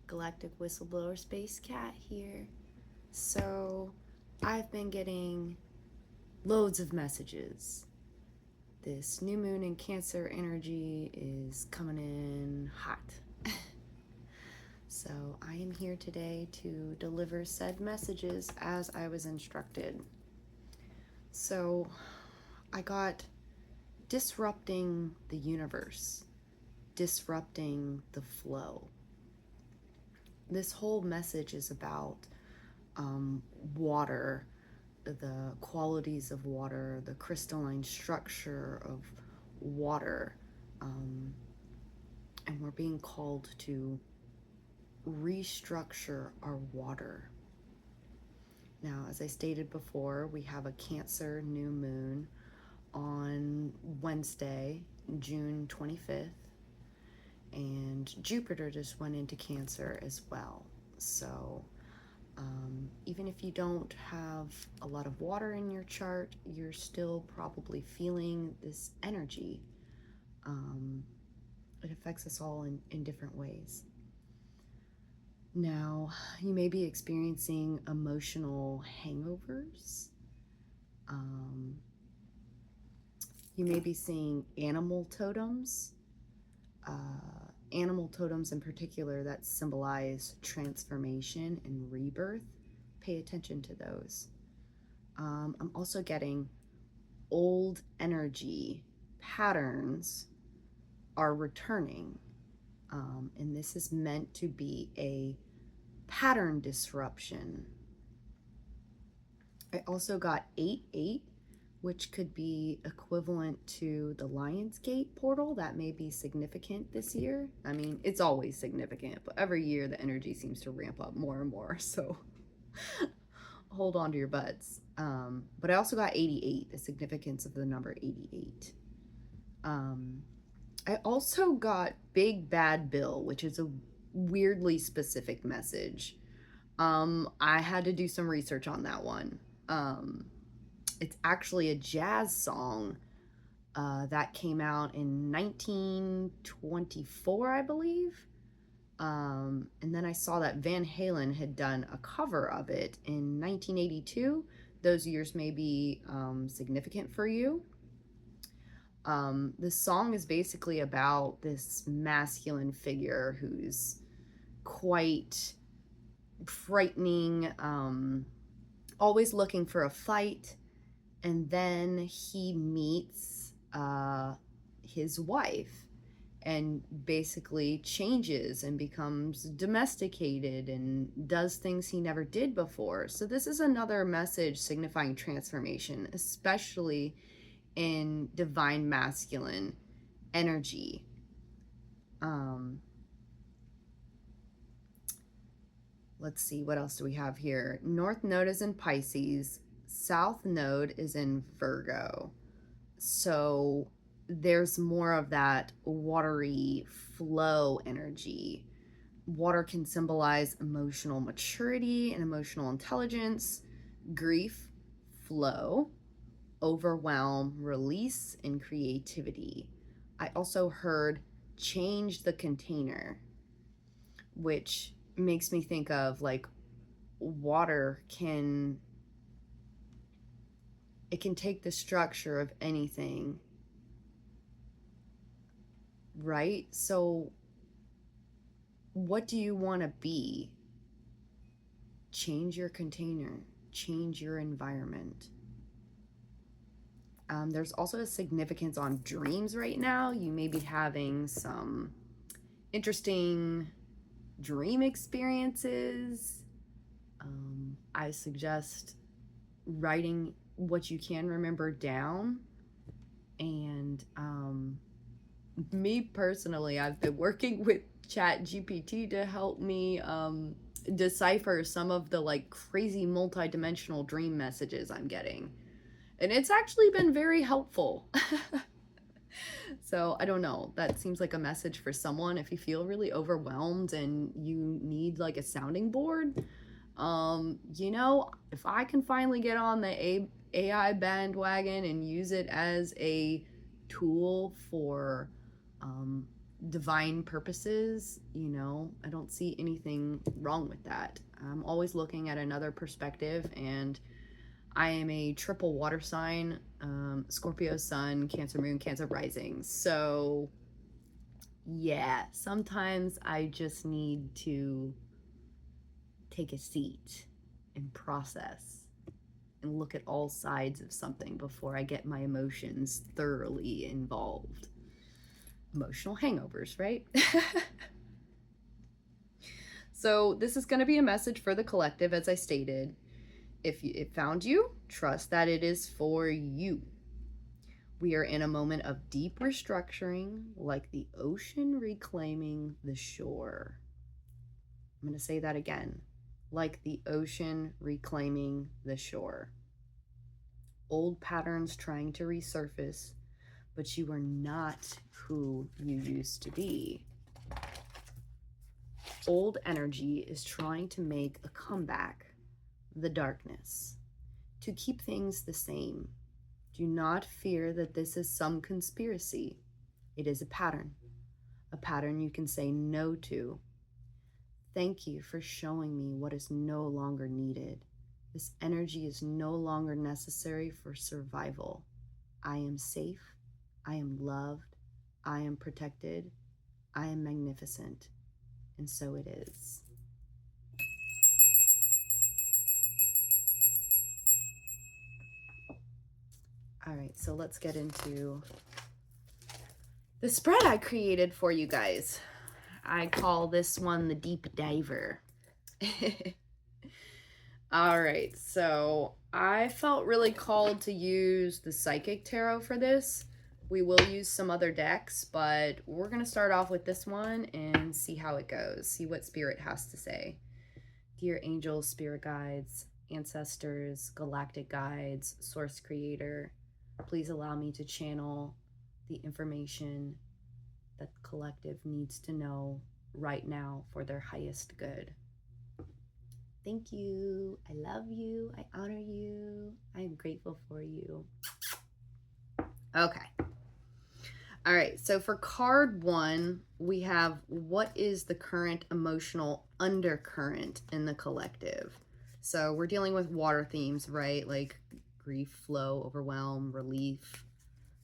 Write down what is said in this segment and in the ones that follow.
Galactic Whistleblower Space Cat here. So, I've been getting loads of messages. This new moon in Cancer energy is coming in hot. So, I am here today to deliver said messages as I was instructed. So, I got disrupting the universe, disrupting the flow. This whole message is about water, the qualities of water, the crystalline structure of water, and we're being called to restructure our water. Now, as I stated before, we have a Cancer new moon on Wednesday, June 25th, and Jupiter just went into Cancer as well. So even if you don't have a lot of water in your chart, you're still probably feeling this energy. It affects us all in different ways. Now, you may be experiencing emotional hangovers. You may be seeing animal totems. Animal totems in particular that symbolize transformation and rebirth. Pay attention to those. I'm also getting old energy patterns are returning. And this is meant to be a pattern disruption. I also got 8-8, which could be equivalent to the Lionsgate portal. That may be significant this year. I mean, it's always significant, but every year the energy seems to ramp up more and more, so hold on to your butts. But I also got 88, the significance of the number 88. I also got Big Bad Bill, which is a weirdly specific message. I had to do some research on that one. It's actually a jazz song that came out in 1924, I believe. And then I saw that Van Halen had done a cover of it in 1982. Those years may be significant for you. This song is basically about this masculine figure who's quite frightening, always looking for a fight. And then he meets his wife and basically changes and becomes domesticated and does things he never did before. So this is another message signifying transformation, especially in divine masculine energy. Let's see, what else do we have here? North Node is in Pisces. South Node is in Virgo. So there's more of that watery flow energy. Water can symbolize emotional maturity and emotional intelligence, grief, flow, overwhelm, release, and creativity. I also heard change the container, which makes me think of like water can take the structure of anything, right? So what do you want to be? Change your container, change your environment. There's also a significance on dreams right now. You may be having some interesting dream experiences. I suggest writing what you can remember down. And me personally, I've been working with ChatGPT to help me decipher some of the like crazy multi-dimensional dream messages I'm getting. And it's actually been very helpful. So I don't know, that seems like a message for someone if you feel really overwhelmed and you need like a sounding board. If I can finally get on the AI bandwagon and use it as a tool for divine purposes, you know, I don't see anything wrong with that. I'm always looking at another perspective, and I am a triple water sign, Scorpio sun, Cancer moon, Cancer rising. So yeah, sometimes I just need to take a seat and process and look at all sides of something before I get my emotions thoroughly involved. Emotional hangovers, right? So this is going to be a message for the collective, as I stated. If it found you, trust that it is for you. We are in a moment of deep restructuring, like the ocean reclaiming the shore. I'm going to say that again. Like the ocean reclaiming the shore. Old patterns trying to resurface, but you are not who you used to be. Old energy is trying to make a comeback, the darkness, to keep things the same. Do not fear that this is some conspiracy. It is a pattern you can say no to. Thank you for showing me what is no longer needed. This energy is no longer necessary for survival. I am safe. I am loved. I am protected. I am magnificent. And so it is. All right, so let's get into the spread I created for you guys. I call this one the Deep Diver. All right, so I felt really called to use the Psychic Tarot for this. We will use some other decks, but we're going to start off with this one and see how it goes. See what Spirit has to say. Dear angels, spirit guides, ancestors, galactic guides, source creator, please allow me to channel the information that the collective needs to know right now for their highest good. Thank you. I love you. I honor you. I am grateful for you. Okay. All right. So for card 1, we have what is the current emotional undercurrent in the collective. So we're dealing with water themes, right? Like grief, flow, overwhelm, relief,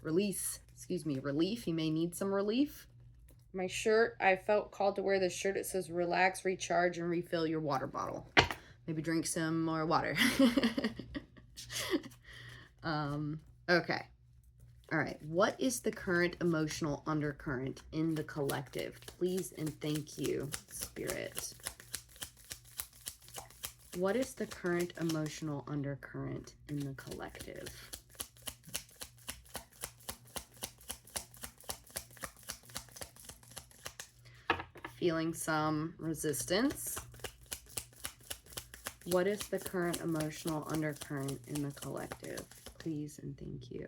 release. Excuse me, relief. You may need some relief. My shirt, I felt called to wear this shirt. It says relax, recharge, and refill your water bottle. Maybe drink some more water. Okay. All right. What is the current emotional undercurrent in the collective? Please and thank you, Spirit. What is the current emotional undercurrent in the collective? Feeling some resistance. What is the current emotional undercurrent in the collective? Please and thank you.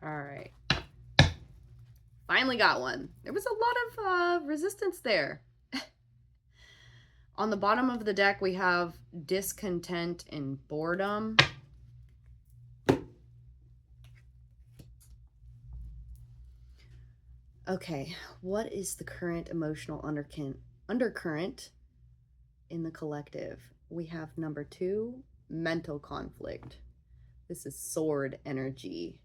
All right. Finally got one. There was a lot of resistance there. On the bottom of the deck, we have discontent and boredom. Okay, what is the current emotional undercurrent in the collective? We have number 2, mental conflict. This is sword energy.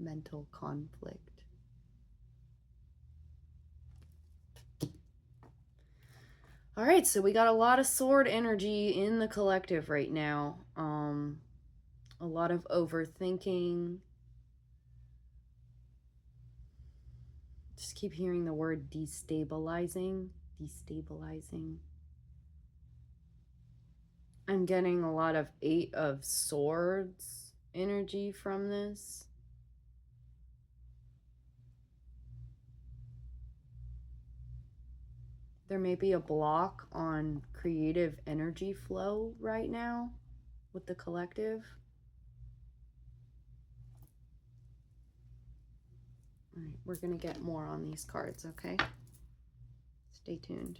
Mental conflict. All right, so we got a lot of sword energy in the collective right now. A lot of overthinking. Just keep hearing the word destabilizing. Destabilizing. I'm getting a lot of 8 of Swords energy from this. There may be a block on creative energy flow right now with the collective. All right, we're going to get more on these cards, okay? Stay tuned.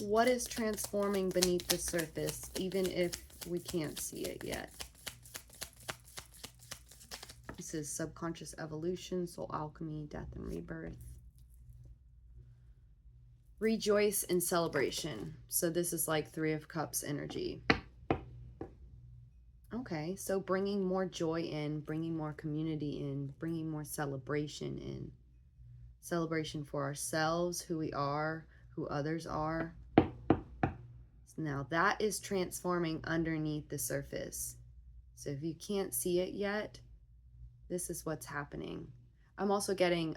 What is transforming beneath the surface, even if we can't see it yet? This is subconscious evolution, soul alchemy, death and rebirth. Rejoice in celebration. So this is like Three of Cups energy. Okay, so bringing more joy in, bringing more community in, bringing more celebration in. Celebration for ourselves, who we are, who others are. Now that is transforming underneath the surface. So if you can't see it yet, this is what's happening. I'm also getting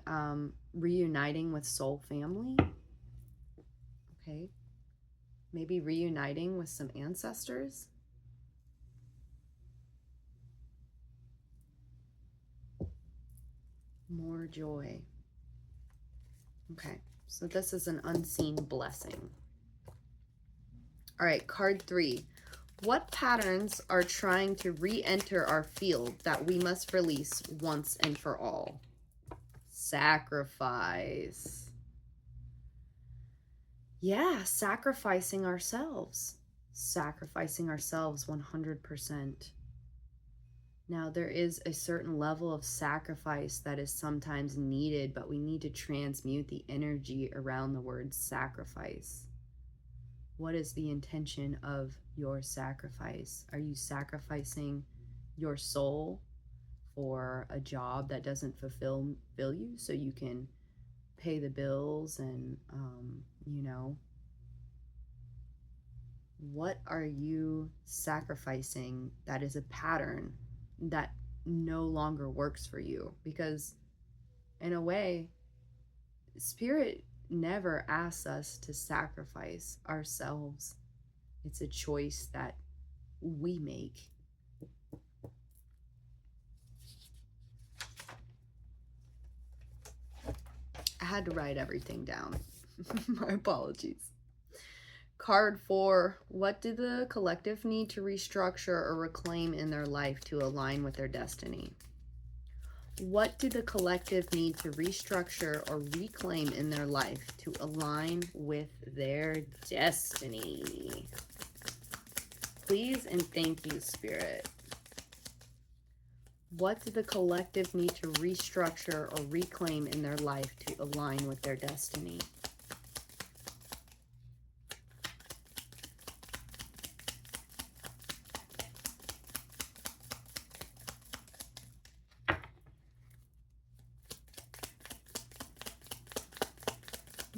reuniting with soul family. Okay. Maybe reuniting with some ancestors. More joy. Okay. So this is an unseen blessing. All right. Card 3. What patterns are trying to re-enter our field that we must release once and for all? Sacrifice. Yeah, sacrificing ourselves. Sacrificing ourselves 100%. Now, there is a certain level of sacrifice that is sometimes needed, but we need to transmute the energy around the word sacrifice. What is the intention of your sacrifice? Are you sacrificing your soul for a job that doesn't fulfill you so you can pay the bills and, what are you sacrificing that is a pattern that no longer works for you? Because in a way, Spirit never asks us to sacrifice ourselves. It's a choice that we make. I had to write everything down. My apologies. Card 4. What do the collective need to restructure or reclaim in their life to align with their destiny? What do the collective need to restructure or reclaim in their life to align with their destiny? Please and thank you, Spirit. What do the collective need to restructure or reclaim in their life to align with their destiny?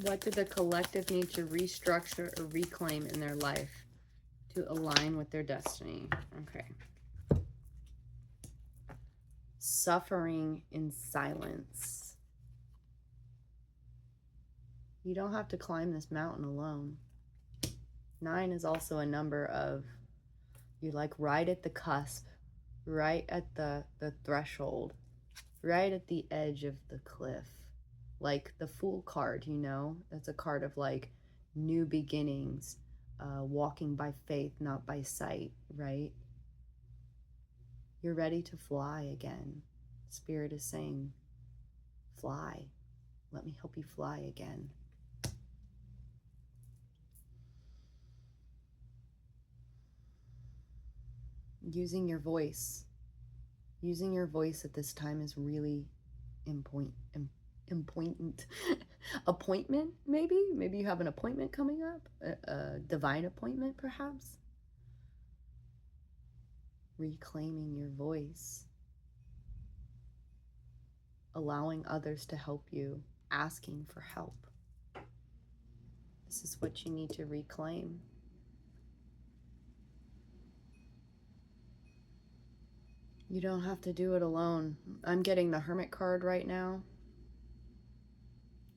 What do the collective need to restructure or reclaim in their life to align with their destiny? Okay. Suffering in silence. You don't have to climb this mountain alone. 9 is also a number of, you're like right at the cusp, right at the threshold, right at the edge of the cliff. Like the Fool card, that's a card of like new beginnings, walking by faith, not by sight, right? You're ready to fly again. Spirit is saying, fly. Let me help you fly again. Using your voice. Using your voice at this time is really important. Appointment, maybe? Maybe you have an appointment coming up? A divine appointment, perhaps? Reclaiming your voice. Allowing others to help you. Asking for help. This is what you need to reclaim. You don't have to do it alone. I'm getting the Hermit card right now.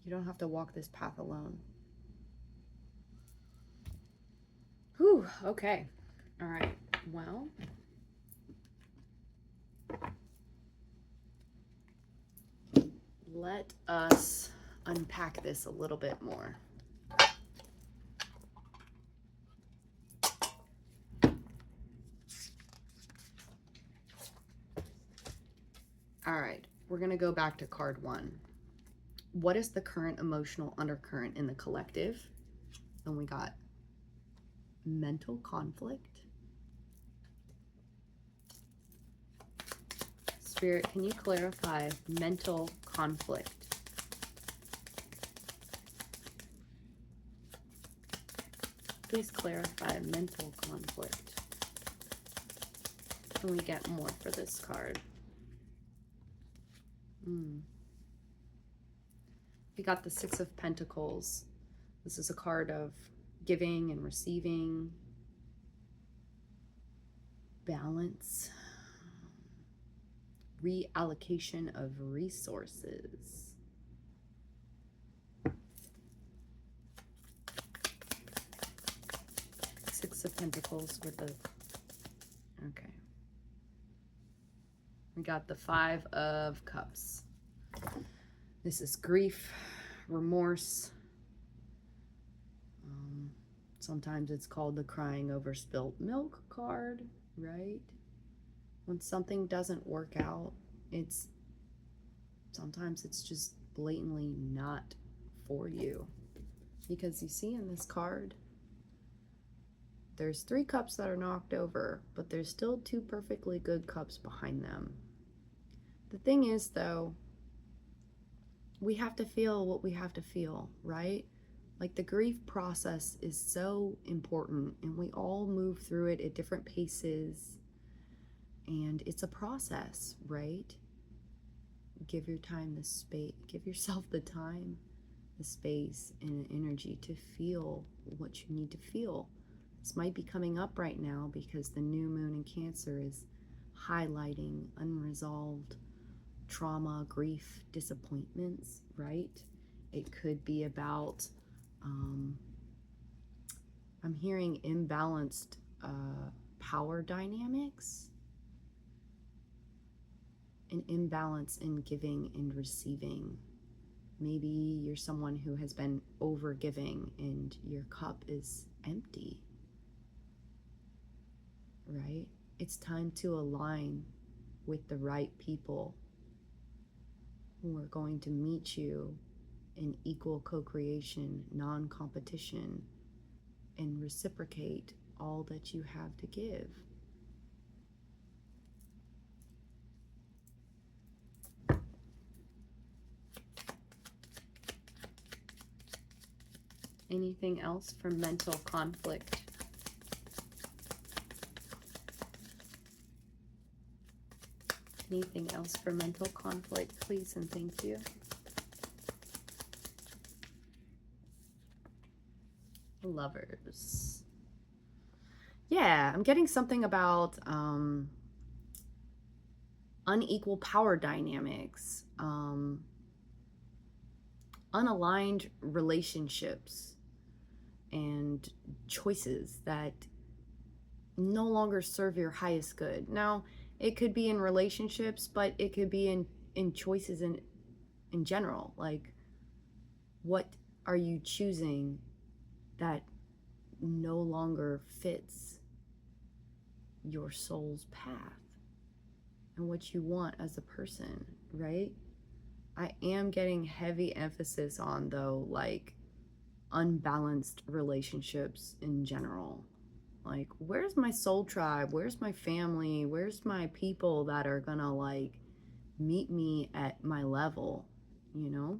You don't have to walk this path alone. Whew, okay. All right, well. Let us unpack this a little bit more. All right, we're going to go back to card 1. What is the current emotional undercurrent in the collective? And we got mental conflict. Spirit, can you clarify mental conflict? Please clarify mental conflict. Can we get more for this card? We got the Six of Pentacles. This is a card of giving and receiving, balance, reallocation of resources. Six of Pentacles with the, okay. We got the Five of Cups. This is grief, remorse. Sometimes it's called the crying over spilt milk card, right? When something doesn't work out, sometimes it's just blatantly not for you. Because you see in this card, there's 3 cups that are knocked over, but there's still 2 perfectly good cups behind them. The thing is, though, we have to feel what we have to feel, right? Like, the grief process is so important, and we all move through it at different paces, and it's a process, right? Give your time the space, give yourself the time, the space, and the energy to feel what you need to feel. This might be coming up right now because the new moon in Cancer is highlighting unresolved trauma, grief, disappointments, right? It could be about, I'm hearing imbalanced power dynamics, an imbalance in giving and receiving. Maybe you're someone who has been over giving and your cup is empty, right? It's time to align with the right people who are going to meet you in equal co-creation, non-competition, and reciprocate all that you have to give. Anything else for mental conflict? Anything else for mental conflict, please and thank you. Lovers. Yeah, I'm getting something about unequal power dynamics, unaligned relationships, and choices that no longer serve your highest good. Now, it could be in relationships, but it could be in choices in general. Like, what are you choosing that no longer fits your soul's path and what you want as a person, right? I am getting heavy emphasis on, though, like, unbalanced relationships in general. Like, where's my soul tribe? Where's my family? Where's my people that are gonna, like, meet me at my level, you know?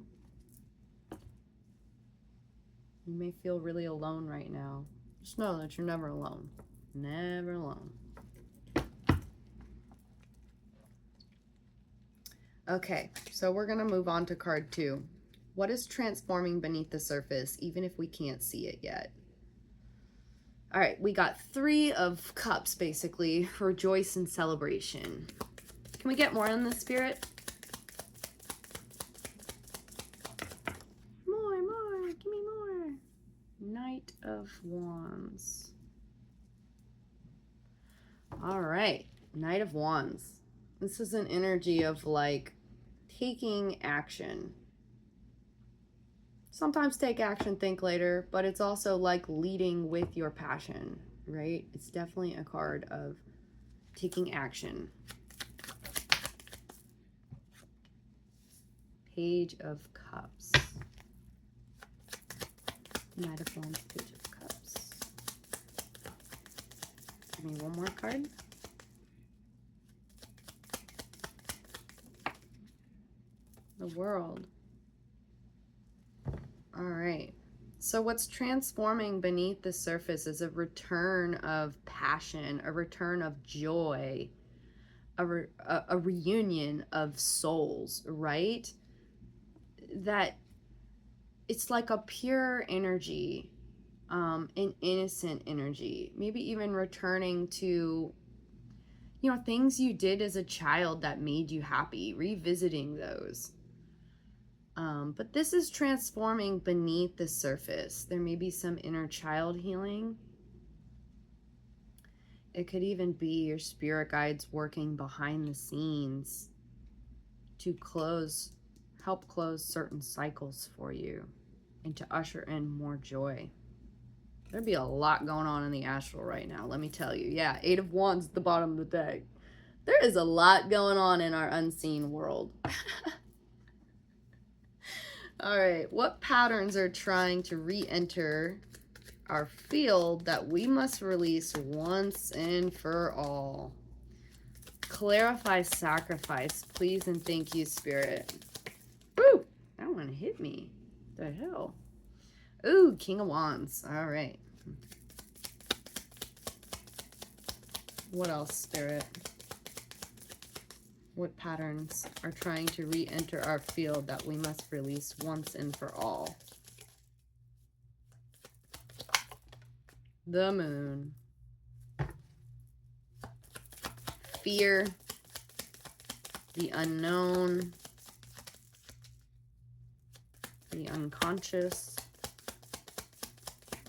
You may feel really alone right now. Just know that you're never alone. Never alone. Okay, so we're gonna move on to card 2. What is transforming beneath the surface, even if we can't see it yet? All right, we got 3 of Cups, basically. Rejoice and celebration. Can we get more on this, Spirit? More, give me more. Knight of Wands. All right, Knight of Wands. This is an energy of, like, taking action. Sometimes take action, think later, but it's also like leading with your passion, right? It's definitely a card of taking action. Page of Cups. Knight of Wands, Page of Cups. Give me one more card. The World. All right. So what's transforming beneath the surface is a return of passion, a return of joy, a reunion of souls, right? That it's like a pure energy, an innocent energy, maybe even returning to, you know, things you did as a child that made you happy, revisiting those. But this is transforming beneath the surface. There may be some inner child healing. It could even be your spirit guides working behind the scenes to help close certain cycles for you and to usher in more joy. There'd be a lot going on in the astral right now, let me tell you. Yeah, 8 of Wands at the bottom of the deck. There is a lot going on in our unseen world. All right, what patterns are trying to re-enter our field that we must release once and for all? Clarify sacrifice, please and thank you, Spirit. Woo! That one hit me. The hell? Ooh, King of Wands. All right. What else, Spirit? What patterns are trying to re-enter our field that we must release once and for all? The Moon. Fear. The unknown. The unconscious.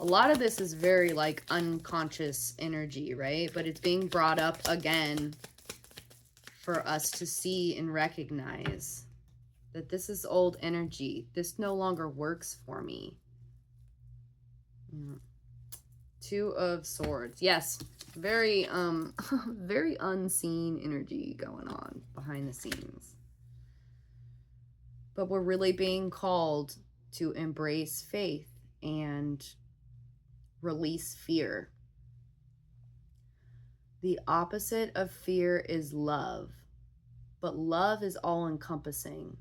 A lot of this is very like unconscious energy, right? But it's being brought up again for us to see and recognize that this is old energy. This no longer works for me. Yeah. 2 of Swords. Yes, very very unseen energy going on behind the scenes. But we're really being called to embrace faith and release fear. The opposite of fear is love, but love is all-encompassing.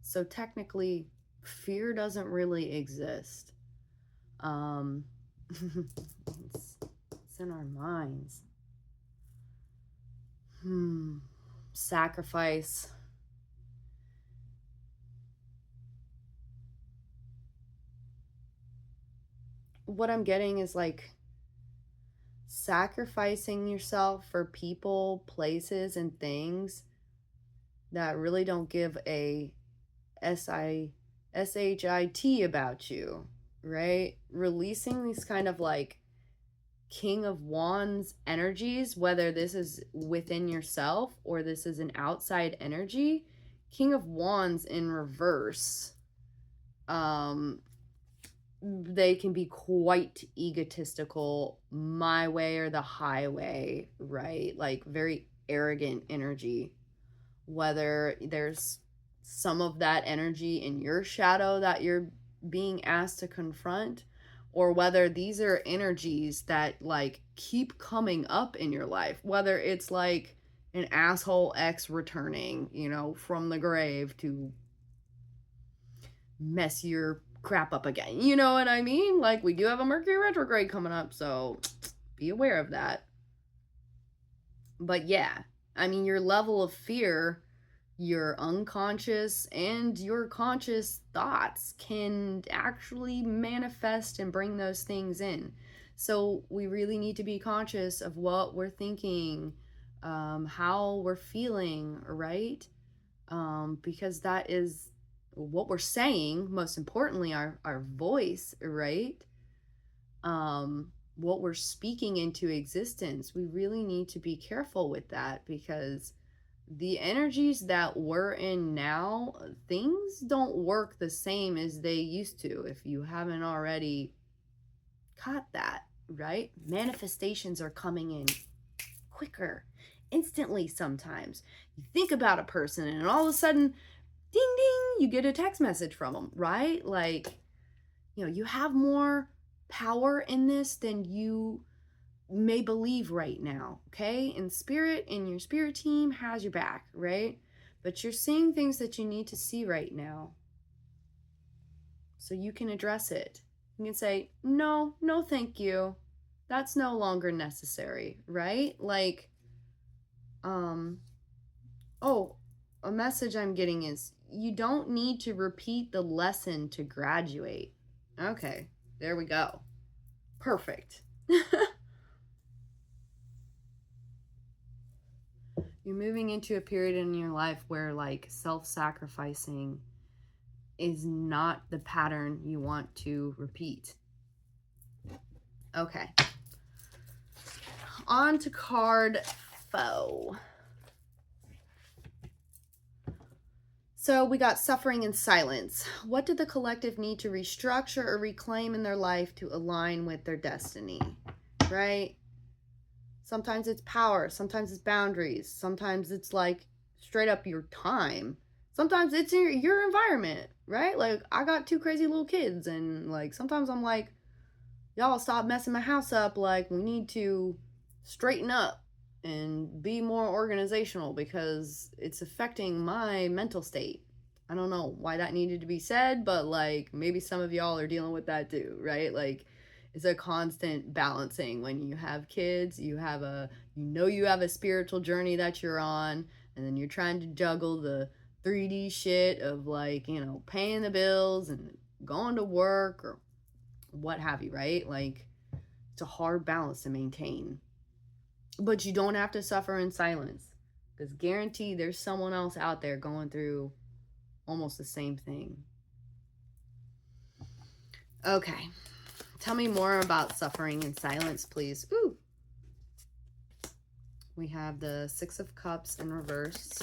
So technically, fear doesn't really exist. It's in our minds. Sacrifice. What I'm getting is like sacrificing yourself for people, places, and things that really don't give a shit about you, right? Releasing these kind of like King of Wands energies, whether this is within yourself or this is an outside energy. King of Wands in reverse, they can be quite egotistical, my way or the highway, right? Like very arrogant energy. Whether there's some of that energy in your shadow that you're being asked to confront, or whether these are energies that like keep coming up in your life, whether it's like an asshole ex returning, you know, from the grave to mess your crap up again. You know what I mean? Like, we do have a Mercury retrograde coming up, so be aware of that. But yeah, I mean, your level of fear, your unconscious and your conscious thoughts can actually manifest and bring those things in. So we really need to be conscious of what we're thinking, how we're feeling, right? Because that is what we're saying, most importantly, our voice, right? What we're speaking into existence. We really need to be careful with that, because the energies that we're in now, things don't work the same as they used to, if you haven't already caught that, right? Manifestations are coming in quicker, instantly sometimes. You think about a person and all of a sudden, ding, ding, you get a text message from them, right? Like, you have more power in this than you may believe right now, okay? And your spirit team has your back, right? But you're seeing things that you need to see right now. So you can address it. You can say, no, thank you. That's no longer necessary, right? Like, oh, a message I'm getting is, you don't need to repeat the lesson to graduate. Okay, there we go. Perfect. You're moving into a period in your life where like self-sacrificing is not the pattern you want to repeat. Okay. On to card 4. So we got suffering and silence. What did the collective need to restructure or reclaim in their life to align with their destiny? Right? Sometimes it's power. Sometimes it's boundaries. Sometimes it's like straight up your time. Sometimes it's your environment, right? Like, I got 2 crazy little kids, and like sometimes I'm like, y'all stop messing my house up. Like, we need to straighten up and be more organizational because it's affecting my mental state. I don't know why that needed to be said, but like maybe some of y'all are dealing with that too, right? Like, it's a constant balancing. When you have kids, you have a spiritual journey that you're on, and then you're trying to juggle the 3D shit of like, paying the bills and going to work or what have you, right? Like, it's a hard balance to maintain. But you don't have to suffer in silence, because guarantee there's someone else out there going through almost the same thing. Okay. Tell me more about suffering in silence, please. Ooh. We have the 6 of Cups in reverse.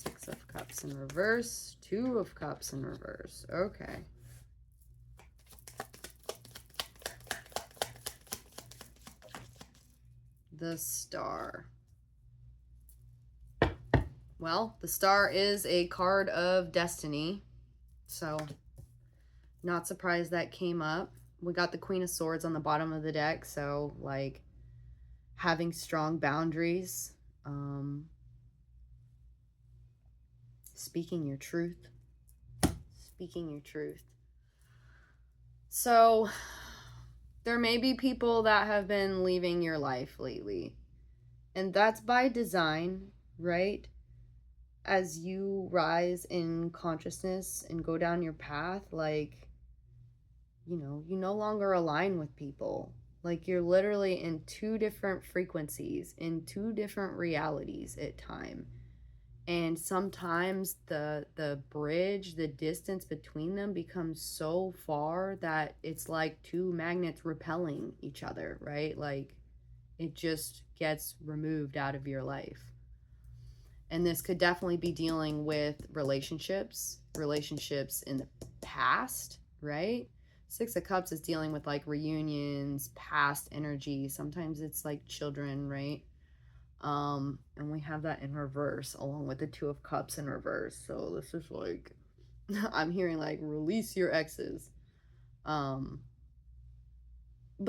Six of Cups in reverse. 2 of Cups in reverse. Okay. The Star. Well, the Star is a card of destiny, so not surprised that came up. We got the Queen of Swords on the bottom of the deck, so like having strong boundaries, speaking your truth. So there may be people that have been leaving your life lately, and that's by design, right? As you rise in consciousness and go down your path, like, you no longer align with people. Like, you're literally in 2 different frequencies, in 2 different realities at time. And sometimes the bridge, the distance between them becomes so far that it's like 2 magnets repelling each other, right? Like, it just gets removed out of your life. And this could definitely be dealing with relationships in the past, right? 6 of Cups is dealing with like reunions, past energy. Sometimes it's like children, right? And we have that in reverse along with the 2 of Cups in reverse. So this is like, I'm hearing like, release your exes. But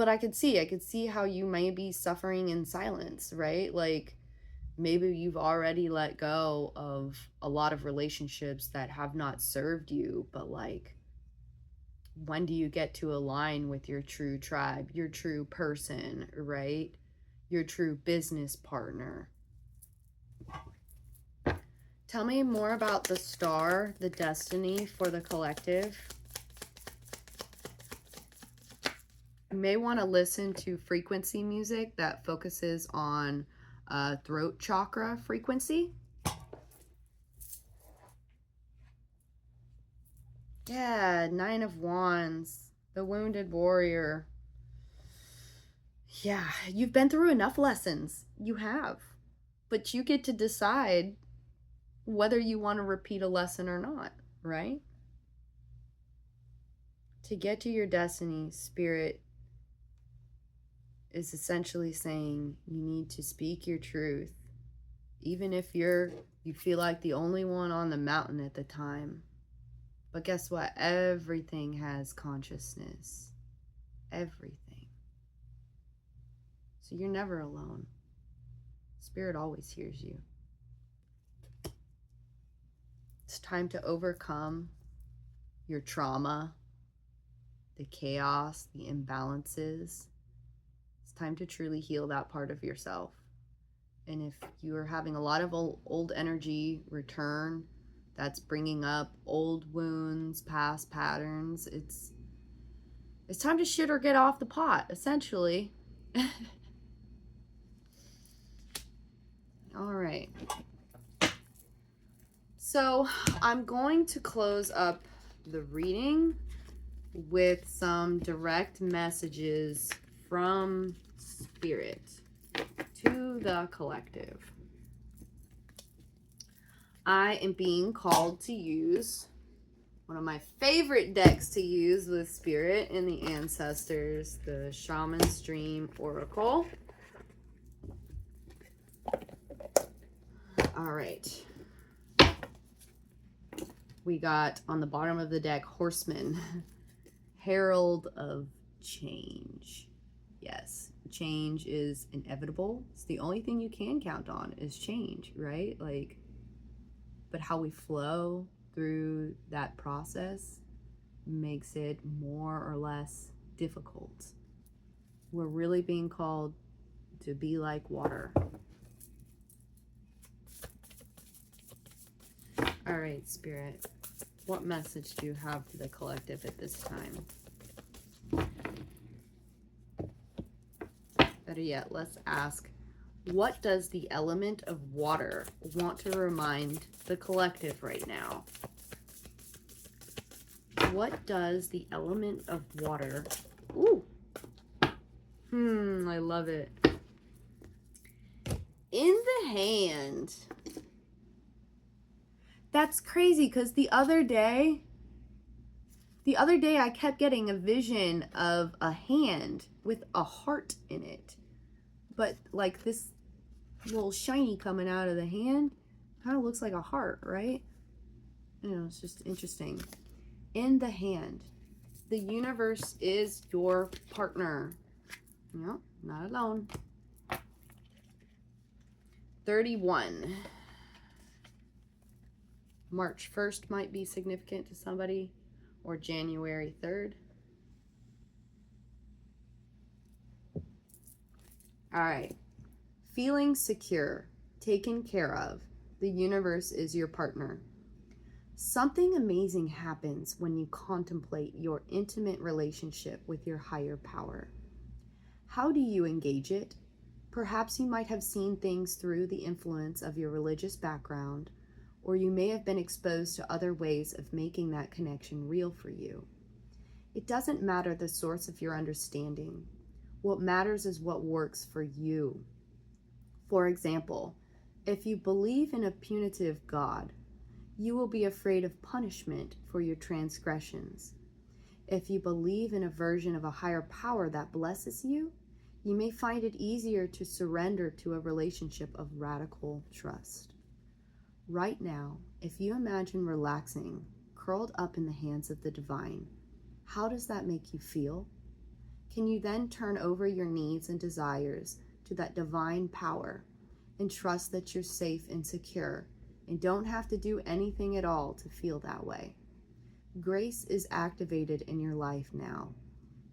I could see how you may be suffering in silence, right? Like, maybe you've already let go of a lot of relationships that have not served you, but like, when do you get to align with your true tribe, your true person, right? Your true business partner? Tell me more about the Star, the destiny for the collective. You may want to listen to frequency music that focuses on throat chakra frequency. Yeah, 9 of Wands, the wounded warrior. Yeah, you've been through enough lessons. You have. But you get to decide whether you want to repeat a lesson or not, right? To get to your destiny, Spirit is essentially saying you need to speak your truth, even if you feel like the only one on the mountain at the time. But guess what? Everything has consciousness. Everything. So you're never alone. Spirit always hears you. It's time to overcome your trauma, the chaos, the imbalances. It's time to truly heal that part of yourself. And if you are having a lot of old energy return, that's bringing up old wounds, past patterns, it's time to shit or get off the pot, essentially. All right. So I'm going to close up the reading with some direct messages from Spirit to the collective. I am being called to use one of my favorite decks to use with Spirit and the ancestors, the Shaman Stream Oracle. All right. We got on the bottom of the deck, Horseman, Herald of Change. Yes, change is inevitable. It's the only thing you can count on is change, right? Like, but how we flow through that process makes it more or less difficult. We're really being called to be like water. All right, Spirit, what message do you have for the collective at this time? Better yet, let's ask, what does the element of water want to remind the collective right now? What does the element of water... Ooh. I love it. In the hand. That's crazy, because the other day I kept getting a vision of a hand with a heart in it. But like this little shiny coming out of the hand kind of looks like a heart, right? You know, it's just interesting. In the hand. The universe is your partner. No, not alone. 31. March 1st might be significant to somebody, or January 3rd. All right. Feeling secure, taken care of. The universe is your partner. Something amazing happens when you contemplate your intimate relationship with your higher power. How do you engage it? Perhaps you might have seen things through the influence of your religious background, or you may have been exposed to other ways of making that connection real for you. It doesn't matter the source of your understanding. What matters is what works for you. For example, if you believe in a punitive God, you will be afraid of punishment for your transgressions. If you believe in a version of a higher power that blesses you, you may find it easier to surrender to a relationship of radical trust. Right now, if you imagine relaxing, curled up in the hands of the divine, how does that make you feel? Can you then turn over your needs and desires to that divine power and trust that you're safe and secure and don't have to do anything at all to feel that way? Grace is activated in your life now.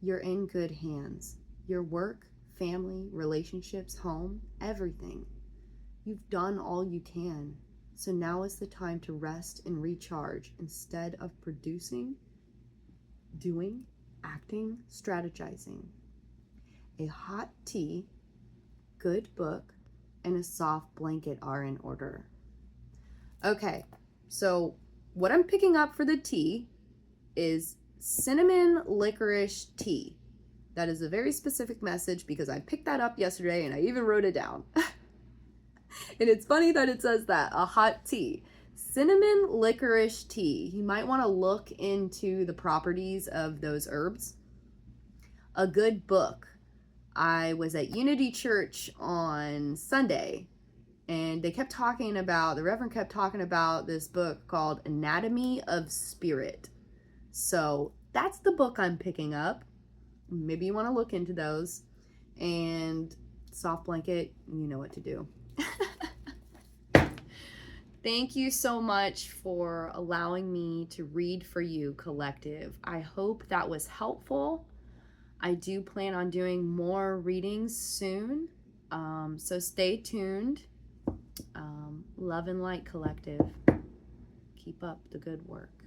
You're in good hands. Your work, family, relationships, home, everything. You've done all you can. So now is the time to rest and recharge instead of producing, doing, acting, strategizing. A hot tea, good book, and a soft blanket are in order. Okay, so what I'm picking up for the tea is cinnamon licorice tea. That is a very specific message because I picked that up yesterday and I even wrote it down. And it's funny that it says that, a hot tea. Cinnamon licorice tea. You might want to look into the properties of those herbs. A good book. I was at Unity Church on Sunday, and they kept talking about, the Reverend kept talking about this book called Anatomy of Spirit. So that's the book I'm picking up. Maybe you want to look into those. And Soft Blanket, you know what to do. Thank you so much for allowing me to read for you, Collective. I hope that was helpful. I do plan on doing more readings soon, so stay tuned. Love and light, Collective. Keep up the good work.